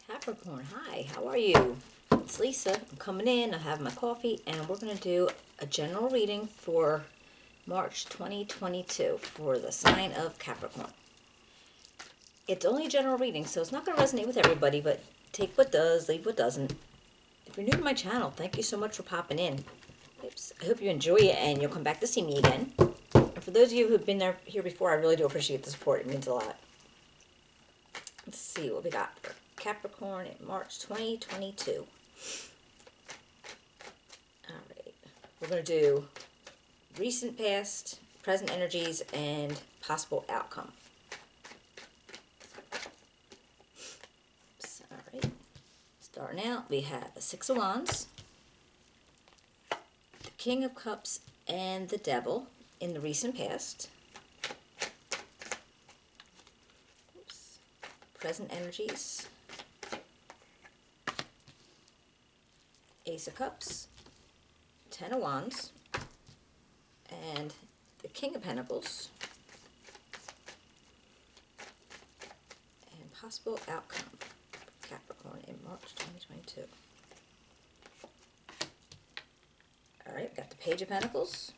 Capricorn, hi, how are you? It's Lisa. I'm coming in, I have my coffee, and we're going to do a general reading for March 2022 for the sign of Capricorn. It's only a general reading, so it's not going to resonate with everybody, but take what does, leave what doesn't. If you're new to my channel, thank you so much for popping in. Oops. I hope you enjoy it and you'll come back to see me again. And for those of you who've been here before, I really do appreciate the support. It means a lot. Let's see what we got for Capricorn in March 2022. All right. We're going to do recent, past, present energies, and possible outcome. Oops. All right. Starting out, we have the Six of Wands, the King of Cups, and the Devil in the recent past. Oops. Present energies, Ace of Cups, Ten of Wands, and the King of Pentacles, and possible outcome for Capricorn in March 2022. Alright, we got the Page of Pentacles,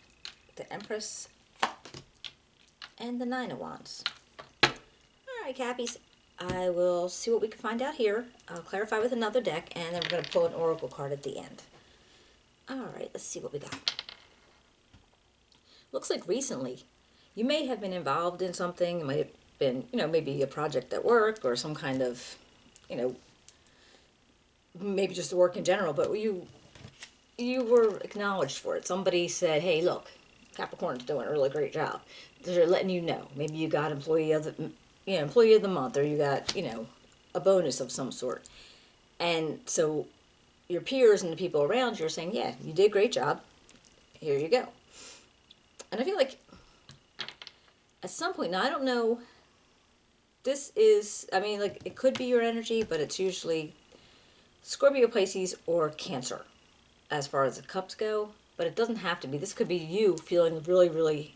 the Empress, and the Nine of Wands. Alright, Cappies, I will see what we can find out here. I'll clarify with another deck, and then we're going to pull an oracle card at the end. Alright, let's see what we got. Looks like recently you may have been involved in something. It might have been, maybe a project at work or some kind of, maybe just work in general, but you were acknowledged for it. Somebody said, hey, look, Capricorn's doing a really great job. They're letting you know. Maybe you got employee of the month, or you got, a bonus of some sort. And so your peers and the people around you are saying, yeah, you did a great job. Here you go. And I feel like at some point, now I don't know, this is, it could be your energy, but it's usually Scorpio, Pisces, or Cancer as far as the cups go. But it doesn't have to be. This could be you feeling really, really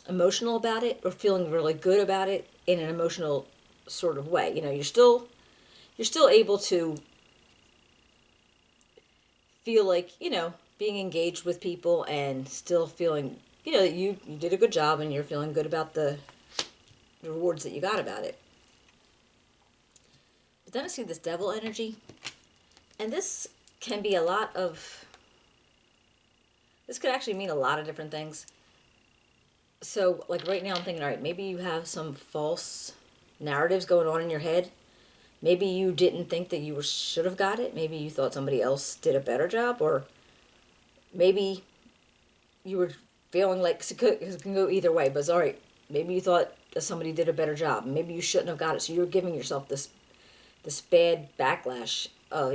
emotional about it, or feeling really good about it in an emotional sort of way. You're still able to feel like, being engaged with people and still feeling, that you did a good job and you're feeling good about the rewards that you got about it. But then I see this Devil energy, and this can be this could actually mean a lot of different things. So, like right now I'm thinking, all right, maybe you have some false narratives going on in your head. Maybe you didn't think that you should have got it. Maybe you thought somebody else did a better job, or maybe you were feeling like it can go either way. But it's all right. Maybe you thought that somebody did a better job. Maybe you shouldn't have got it. So you're giving yourself this bad backlash of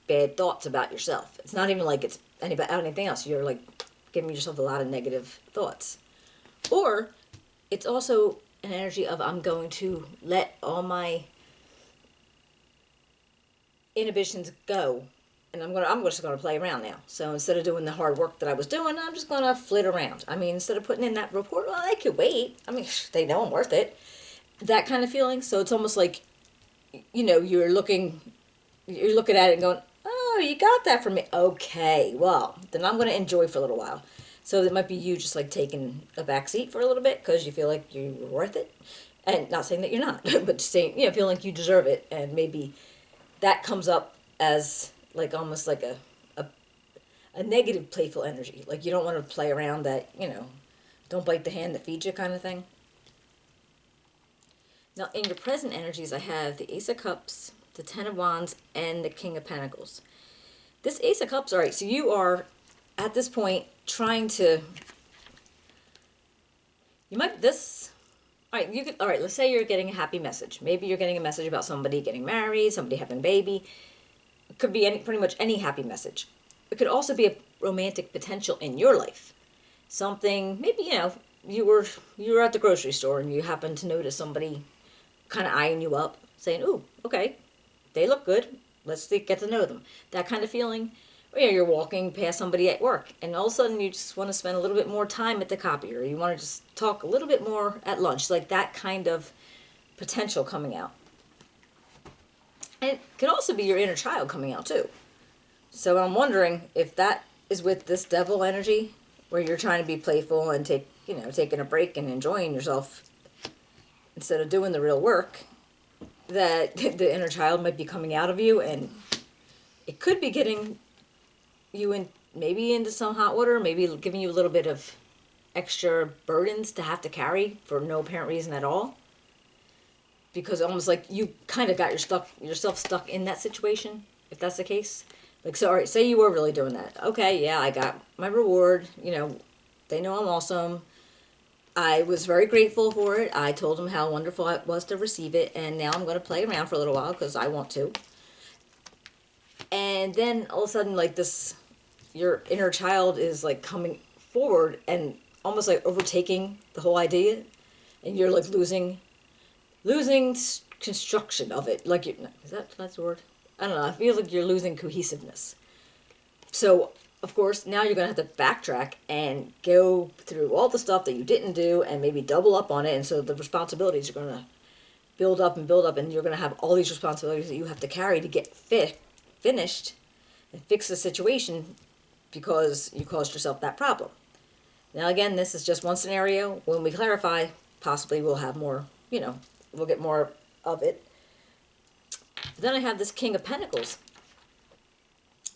bad thoughts about yourself. It's not even like it's anything else. You're like giving yourself a lot of negative thoughts. Or it's also an energy of, I'm going to let all my inhibitions go, and I'm just going to play around now. So instead of doing the hard work that I was doing, I'm just going to flit around. Instead of putting in that report, well, I could wait. They know I'm worth it. That kind of feeling. So it's almost like, you're looking at it and going, oh, you got that from me. Okay, well, then I'm going to enjoy for a little while. So it might be you just like taking a back seat for a little bit because you feel like you're worth it. And not saying that you're not, but saying, feeling like you deserve it. And maybe that comes up as like almost like a negative playful energy. Like you don't want to play around that, don't bite the hand that feeds you kind of thing. Now in your present energies, I have the Ace of Cups, the Ten of Wands, and the King of Pentacles. This Ace of Cups, all right, so you are at this point trying to, all right, let's say you're getting a happy message. Maybe you're getting a message about somebody getting married, somebody having a baby. It could be pretty much any happy message. It could also be a romantic potential in your life. Something, maybe, you were at the grocery store and you happen to notice somebody kind of eyeing you up, saying, ooh, okay, they look good. Let's get to know them. That kind of feeling. Or, you're walking past somebody at work and all of a sudden you just want to spend a little bit more time at the copier. You want to just talk a little bit more at lunch. Like that kind of potential coming out. And it could also be your inner child coming out too. So I'm wondering if that is with this devil energy, where you're trying to be playful and taking a break and enjoying yourself instead of doing the real work, that the inner child might be coming out of you, and it could be getting you in, maybe into some hot water, maybe giving you a little bit of extra burdens to have to carry for no apparent reason at all. Because almost like you kind of got yourself stuck in that situation, if that's the case. Like, so, all right, say you were really doing that. Okay, yeah, I got my reward. They know I'm awesome. I was very grateful for it. I told them how wonderful it was to receive it, and now I'm going to play around for a little while because I want to. And then all of a sudden, like this, your inner child is like coming forward and almost like overtaking the whole idea, and you're like losing construction of it. Like, that's the word? I don't know. I feel like you're losing cohesiveness. So, of course, now you're going to have to backtrack and go through all the stuff that you didn't do and maybe double up on it. And so the responsibilities are going to build up, and you're going to have all these responsibilities that you have to carry to get finished and fix the situation because you caused yourself that problem. Now, again, this is just one scenario. When we clarify, possibly we'll have more, we'll get more of it. But then I have this King of Pentacles.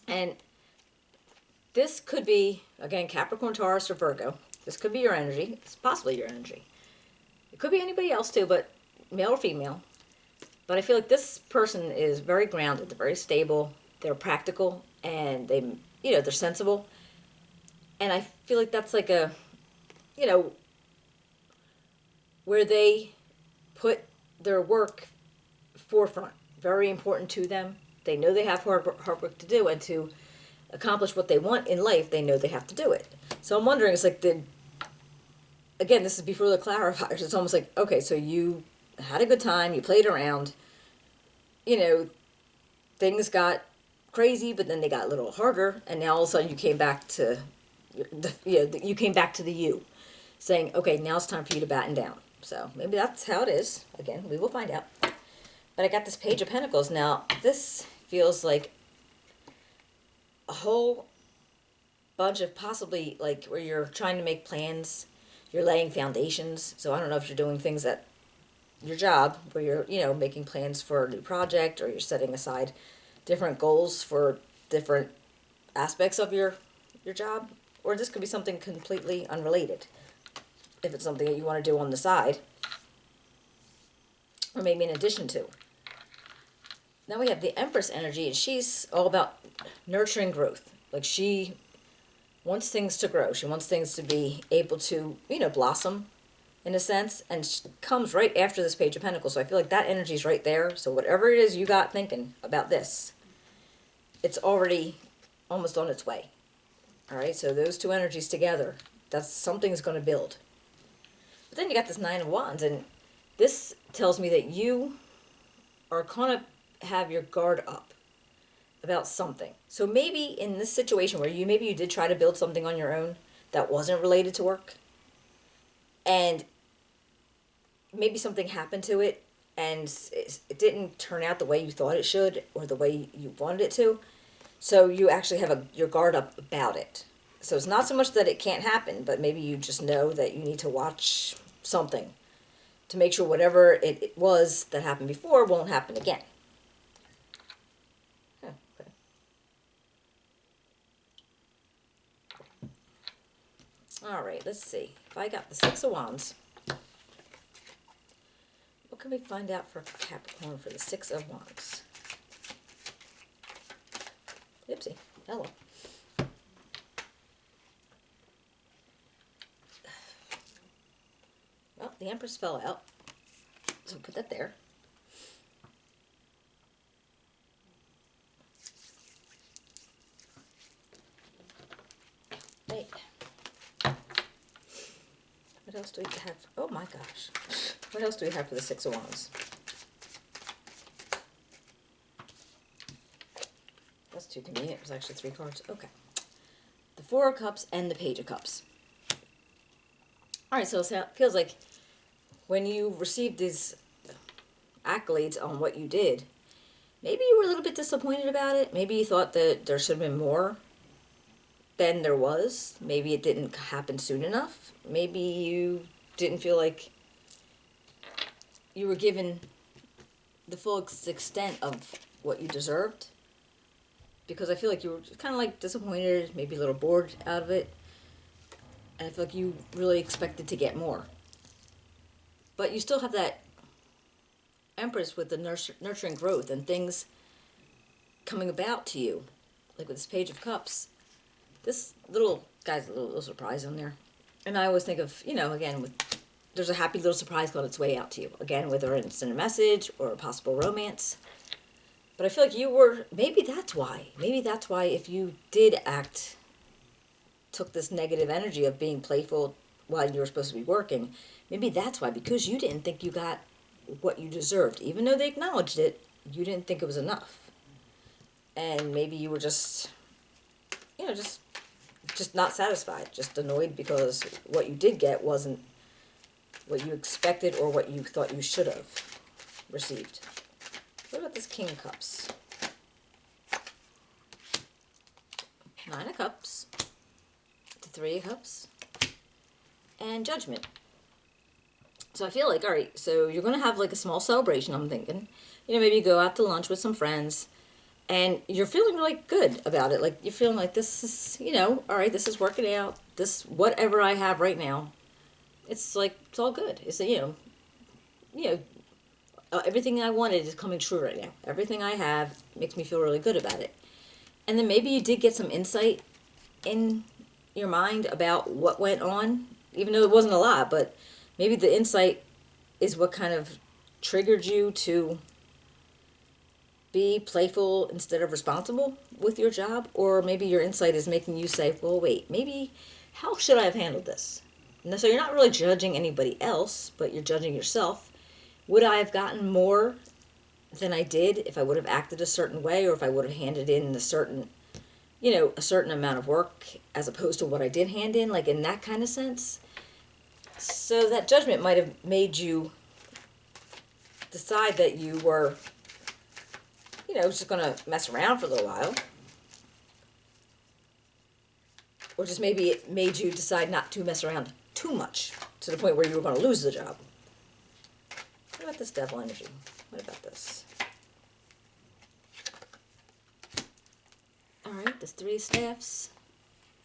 And this could be, again, Capricorn, Taurus, or Virgo. This could be your energy. It's possibly your energy. It could be anybody else too, but male or female. But I feel like this person is very grounded. They're very stable. They're practical. And they're sensible. And I feel like that's like a, where they put their work forefront. Very important to them. They know they have hard work to do, and to accomplish what they want in life, they know they have to do it. So I'm wondering, it's like again, this is before the clarifiers. It's almost like, okay, so you had a good time, you played around, things got crazy, but then they got a little harder, and now all of a sudden you came back to the you, saying, okay, now it's time for you to batten down. So maybe that's how it is. Again, we will find out. But I got this Page of Pentacles. Now, this feels like a whole bunch of possibly, like, where you're trying to make plans, you're laying foundations. So I don't know if you're doing things at your job where you're, making plans for a new project, or you're setting aside different goals for different aspects of your job. Or this could be something completely unrelated, if it's something that you want to do on the side, or maybe in addition to. Now we have the Empress energy, and she's all about nurturing growth. Like, she wants things to grow. She wants things to be able to, blossom in a sense. And she comes right after this Page of Pentacles. So I feel like that energy's right there. So whatever it is you got thinking about this, it's already almost on its way. All right, so those two energies together, that's something's going to build. But then you got this Nine of Wands, and this tells me that you are kind of have your guard up about something. So maybe in this situation where you did try to build something on your own that wasn't related to work, and maybe something happened to it and it didn't turn out the way you thought it should or the way you wanted it to. So you actually have your guard up about it. So it's not so much that it can't happen, but maybe you just know that you need to watch something to make sure whatever it was that happened before won't happen again. Okay. All right, let's see. If I got the Six of Wands, what can we find out for Capricorn for the Six of Wands? Oopsie. Hello. Well, the Empress fell out, so put that there. Wait. What else do we have? Oh my gosh. What else do we have for the Six of Wands? That's too convenient. It was actually 3 cards. Okay. The Four of Cups and the Page of Cups. All right, so it feels like when you received these accolades on what you did, maybe you were a little bit disappointed about it. Maybe you thought that there should have been more than there was. Maybe it didn't happen soon enough. Maybe you didn't feel like you were given the full extent of what you deserved. Because I feel like you were kind of like disappointed, maybe a little bored out of it. And I feel like you really expected to get more. But you still have that Empress with the nurturing growth and things coming about to you. Like with this Page of Cups. This little guy's a little surprise on there. And I always think of, again, there's a happy little surprise on its way out to you. Again, whether it's in a message or a possible romance. But I feel like maybe that's why. Maybe that's why if you did took this negative energy of being playful while you were supposed to be working, maybe that's why, because you didn't think you got what you deserved. Even though they acknowledged it, you didn't think it was enough. And maybe you were just not satisfied, just annoyed because what you did get wasn't what you expected or what you thought you should have received. What about this King of Cups? Nine of Cups, the Three of Cups, and Judgment. So I feel like, all right, so you're going to have like a small celebration, I'm thinking. Maybe you go out to lunch with some friends, and you're feeling really good about it. Like, you're feeling like this is, all right, this is working out. This, whatever I have right now, it's like, it's all good. It's, everything I wanted is coming true right now. Everything I have makes me feel really good about it. And then maybe you did get some insight in your mind about what went on, even though it wasn't a lot, but maybe the insight is what kind of triggered you to be playful instead of responsible with your job. Or maybe your insight is making you say, well, wait, maybe, how should I have handled this? And so you're not really judging anybody else, but you're judging yourself. Would I have gotten more than I did if I would have acted a certain way, or if I would have handed in a certain amount of work as opposed to what I did hand in, like in that kind of sense? So that judgment might have made you decide that you were, just going to mess around for a little while. Or just maybe it made you decide not to mess around too much to the point where you were going to lose the job. What about this Devil energy? What about this? All right, this Three of Staffs,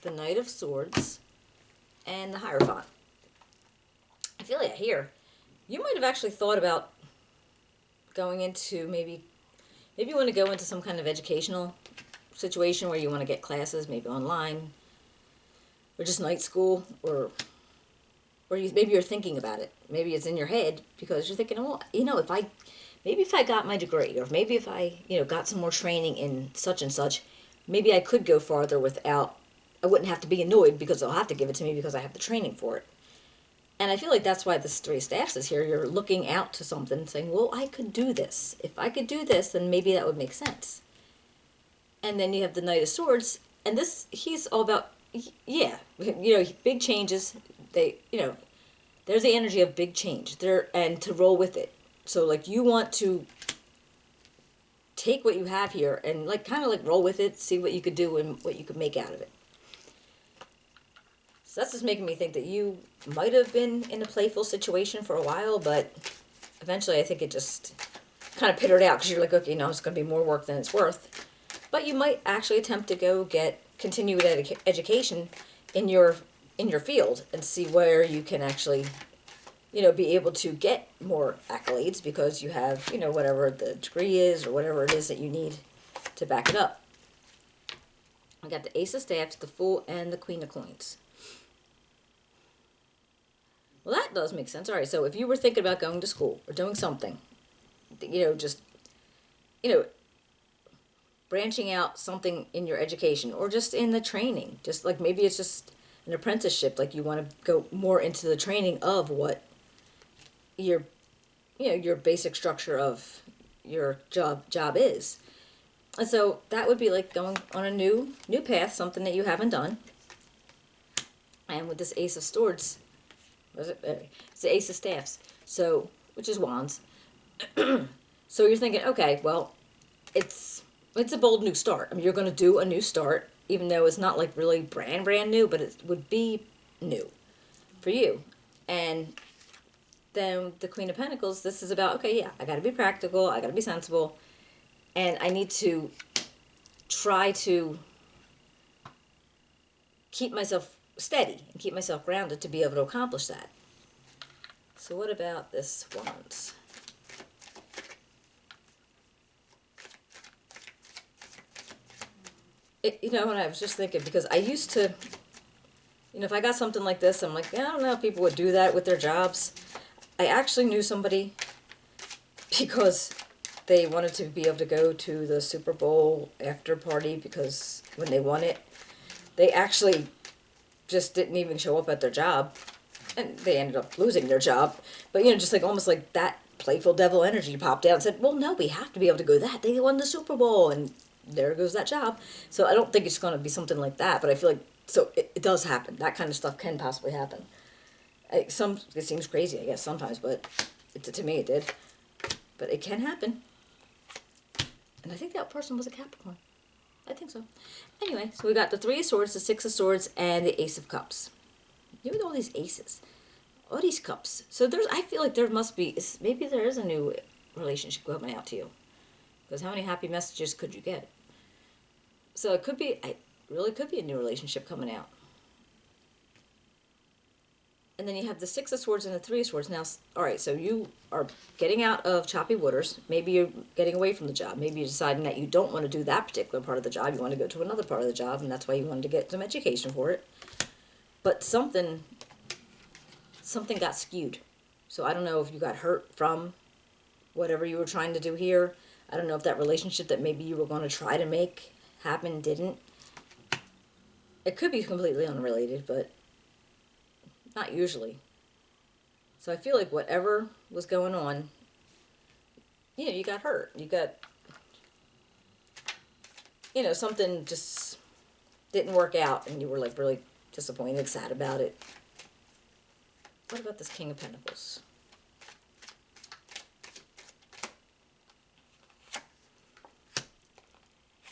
the Knight of Swords, and the Hierophant. I feel like here, you might have actually thought about going into maybe you want to go into some kind of educational situation where you want to get classes, maybe online, or just night school, or maybe you're thinking about it. Maybe it's in your head because you're thinking, well, if I got my degree, or maybe if I, got some more training in such and such, maybe I could go farther I wouldn't have to be annoyed because they'll have to give it to me because I have the training for it. And I feel like that's why this Three of Staffs is here. You're looking out to something saying, well, I could do this. If I could do this, then maybe that would make sense. And then you have the Knight of Swords, and he's all about, big changes. There's the energy of big change there, and to roll with it. So like you want to take what you have here and like kind of like roll with it, see what you could do and what you could make out of it. So that's just making me think that you might have been in a playful situation for a while, but eventually I think it just kind of pittered out because you're like, okay, it's going to be more work than it's worth. But you might actually attempt to go get continued education in your field and see where you can actually, be able to get more accolades because you have, whatever the degree is or whatever it is that you need to back it up. I got the Ace of Staffs, the Fool, and the Queen of Coins. Well, that does make sense. All right, so if you were thinking about going to school or doing something, branching out something in your education or just in the training, just like maybe it's just an apprenticeship, like you want to go more into the training of what your basic structure of your job is. And so that would be like going on a new path, something that you haven't done. And with this Ace of Swords, it's the Ace of Staffs, so which is wands. So you're thinking, okay, well, it's a bold new start. I mean, you're going to do a new start, even though it's not like really brand new, but it would be new for you. And then the Queen of Pentacles, this is about, okay, yeah, I got to be practical, I got to be sensible, and I need to try to keep myself steady and keep myself grounded to be able to accomplish that. So what about this Wands? And I was just thinking, because I used to, if I got something like this, I'm like, I don't know if people would do that with their jobs. I actually knew somebody because they wanted to be able to go to the Super Bowl after party because when they won it, they actually just didn't even show up at their job, and they ended up losing their job. But just like almost like that playful devil energy popped out and said, well, no, we have to be able to go that. They won the Super Bowl, and there goes that job. So I don't think it's going to be something like that, but I feel like, so it does happen. That kind of stuff can possibly happen. It seems crazy, I guess, sometimes, but to me it did. But it can happen. And I think that person was a Capricorn. I think so. Anyway, so we got the Three of Swords, the Six of Swords, and the Ace of Cups. You with all these aces. All these cups. So I feel like there must be, maybe there is a new relationship coming out to you. Because how many happy messages could you get? So it really could be a new relationship coming out. And then you have the Six of Swords and the Three of Swords. Now, all right, so you are getting out of choppy waters. Maybe you're getting away from the job. Maybe you're deciding that you don't want to do that particular part of the job. You want to go to another part of the job, and that's why you wanted to get some education for it. But something got skewed. So I don't know if you got hurt from whatever you were trying to do here. I don't know if that relationship that maybe you were going to try to make happen didn't. It could be completely unrelated, but not usually. So I feel like whatever was going on, you got hurt. You got, something just didn't work out, and you were like really disappointed, sad about it. What about this King of Pentacles?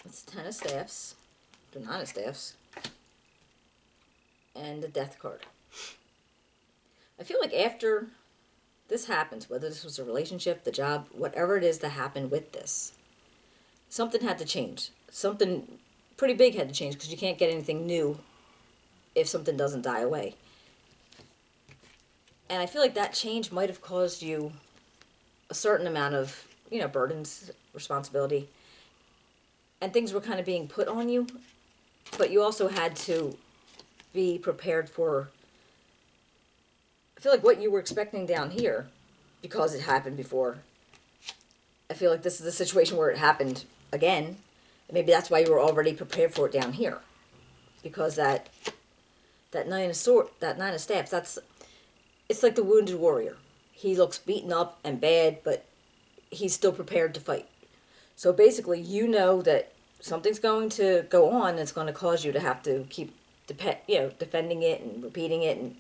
It's Ten of Staffs, the Nine of Staffs, and the Death card. I feel like after this happens, whether this was a relationship, the job, whatever it is that happened with this, something had to change. Something pretty big had to change, because you can't get anything new if something doesn't die away. And I feel like that change might have caused you a certain amount of, burdens, responsibility, and things were kind of being put on you, but you also had to be prepared for, I feel like what you were expecting down here, because it happened before, I feel like this is the situation where it happened again. Maybe that's why you were already prepared for it down here, because that Nine of Staffs, it's like the wounded warrior. He looks beaten up and bad, but he's still prepared to fight. So basically, that something's going to go on that's going to cause you to have to keep defending it and repeating it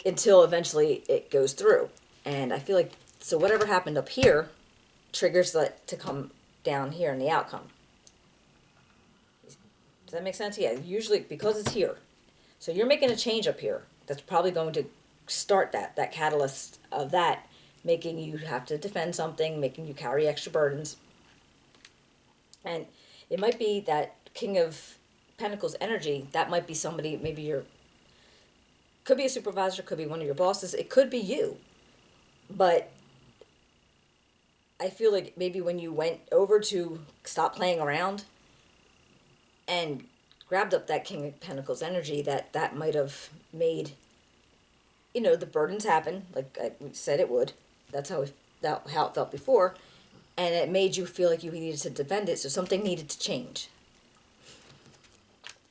until eventually it goes through. And I feel like, so whatever happened up here triggers that to come down here in the outcome. Does that make sense? Yeah, usually because it's here. So you're making a change up here. That's probably going to start that catalyst of that, making you have to defend something, making you carry extra burdens. And it might be that King of Pentacles energy, that might be somebody, maybe could be a supervisor, could be one of your bosses, it could be you. But I feel like maybe when you went over to stop playing around and grabbed up that King of Pentacles energy, that might have made, the burdens happen, like I said it would. That's how it felt before. And it made you feel like you needed to defend it, so something needed to change.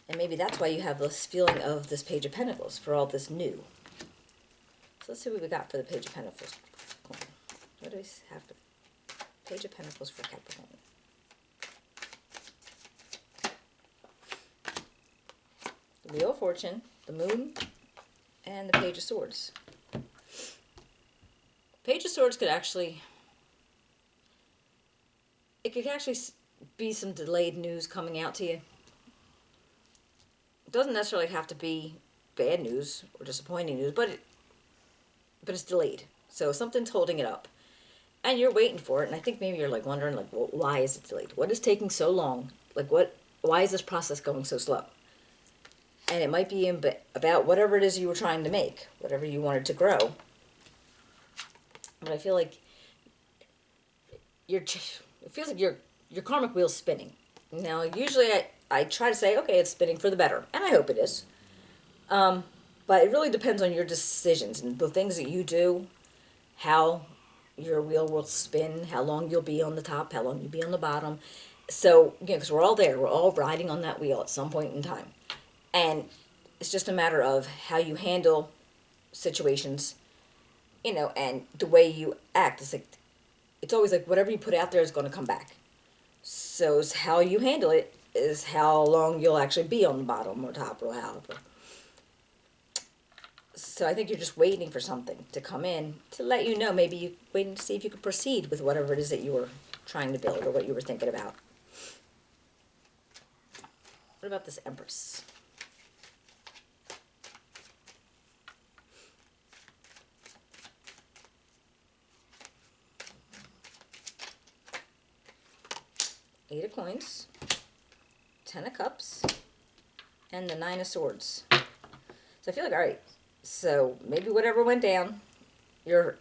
And maybe that's why you have this feeling of this Page of Pentacles for all this new. So let's see what we got for the Page of Pentacles. What do we have for Page of Pentacles for Capricorn? The Wheel of Fortune, the Moon, and the Page of Swords. Page of Swords could actually be some delayed news coming out to you. It doesn't necessarily have to be bad news or disappointing news, but it's delayed. So something's holding it up, and you're waiting for it. And I think maybe you're like wondering, like, well, why is it delayed? What is taking so long? Like, what? Why is this process going so slow? And it might be about whatever it is you were trying to make, whatever you wanted to grow. But I feel like it feels like your karmic wheel's spinning. Now, usually I try to say, okay, it's spinning for the better, and I hope it is. But it really depends on your decisions and the things that you do, how your wheel will spin, how long you'll be on the top, how long you'll be on the bottom. So, because we're all there, we're all riding on that wheel at some point in time. And it's just a matter of how you handle situations, and the way you act. It's always like whatever you put out there is going to come back. So it's how you handle it is how long you'll actually be on the bottom or top or however. So I think you're just waiting for something to come in to let you know. Maybe you waiting to see if you could proceed with whatever it is that you were trying to build or what you were thinking about. What about this Empress? Eight of Coins, Ten of Cups, and the Nine of Swords. So I feel like, all right, so maybe whatever went down, you're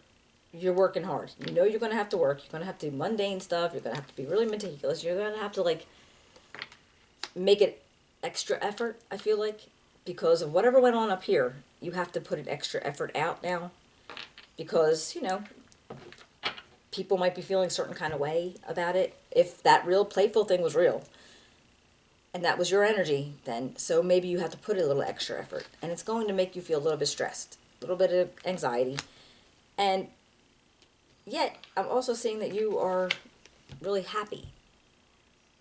working hard. You know you're going to have to work. You're going to have to do mundane stuff. You're going to have to be really meticulous. You're going to have to, like, make it extra effort, I feel like, because of whatever went on up here. You have to put an extra effort out now because, people might be feeling a certain kind of way about it. If that real playful thing was real and that was your energy, then so maybe you have to put a little extra effort, and it's going to make you feel a little bit stressed, a little bit of anxiety. And yet I'm also seeing that you are really happy.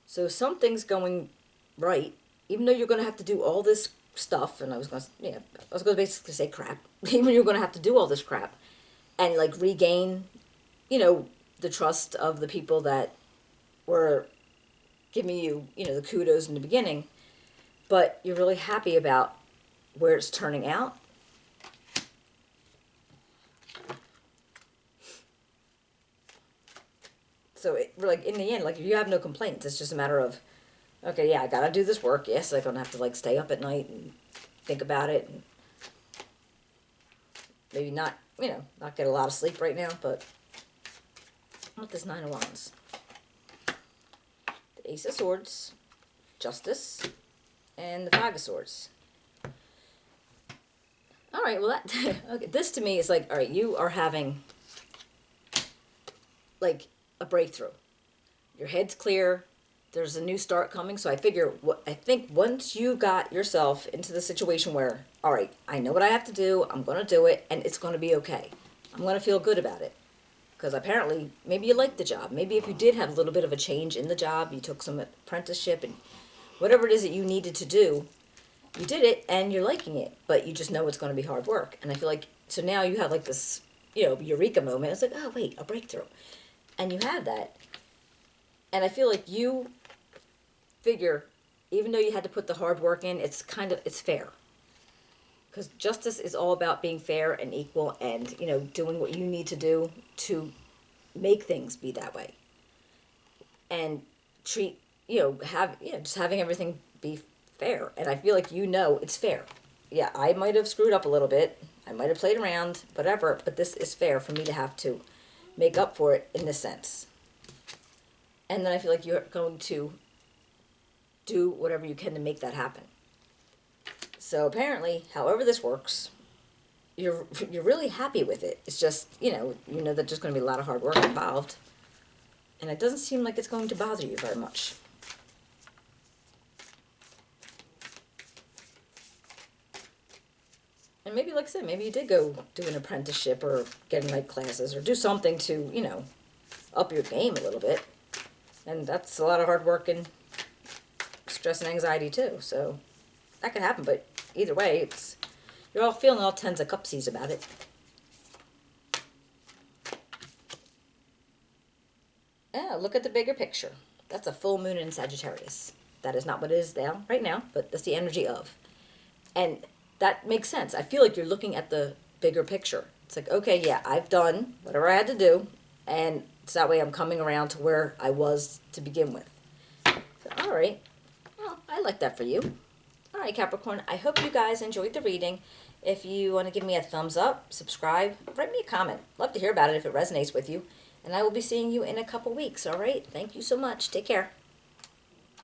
So something's going right, even though you're going to have to do all this stuff. And I was going to basically say crap. Even though you're going to have to do all this crap and like regain the trust of the people that were giving you, the kudos in the beginning, but you're really happy about where it's turning out. So, in the end, you have no complaints. It's just a matter of, okay, yeah, I gotta do this work. Yes, I don't have to, stay up at night and think about it. And maybe not, not get a lot of sleep right now, but with this Nine of Wands, the Ace of Swords, Justice, and the Five of Swords. All right, well, okay, this to me is all right, you are having, a breakthrough. Your head's clear. There's a new start coming. So I think once you got yourself into the situation where, all right, I know what I have to do. I'm going to do it, and it's going to be okay. I'm going to feel good about it. Because apparently, maybe you like the job. Maybe if you did have a little bit of a change in the job, you took some apprenticeship and whatever it is that you needed to do, you did it and you're liking it. But you just know it's going to be hard work. And I feel like, so now you have this, eureka moment. It's like, oh, wait, a breakthrough. And you have that. And I feel like you figure, even though you had to put the hard work in, it's fair. Because justice is all about being fair and equal and, doing what you need to do to make things be that way. And treat, just having everything be fair. And I feel like it's fair. Yeah, I might have screwed up a little bit. I might have played around, whatever, but this is fair for me to have to make up for it in this sense. And then I feel like you're going to do whatever you can to make that happen. So apparently, however this works, you're really happy with it. It's just, that there's going to be a lot of hard work involved. And it doesn't seem like it's going to bother you very much. And maybe, like I said, maybe you did go do an apprenticeship or get in night classes or do something to, up your game a little bit. And that's a lot of hard work and stress and anxiety too. So that could happen, but either way, you're all feeling all tens of cupsies about it. Yeah, look at the bigger picture. That's a full moon in Sagittarius. That is not what it is now, right now, but that's the energy of. And that makes sense. I feel like you're looking at the bigger picture. It's like, okay, yeah, I've done whatever I had to do, and so that way I'm coming around to where I was to begin with. So, all right. Well, I like that for you. All right, Capricorn, I hope you guys enjoyed the reading. If you want to give me a thumbs up, subscribe, write me a comment. Love to hear about it if it resonates with you. And I will be seeing you in a couple weeks, all right? Thank you so much. Take care.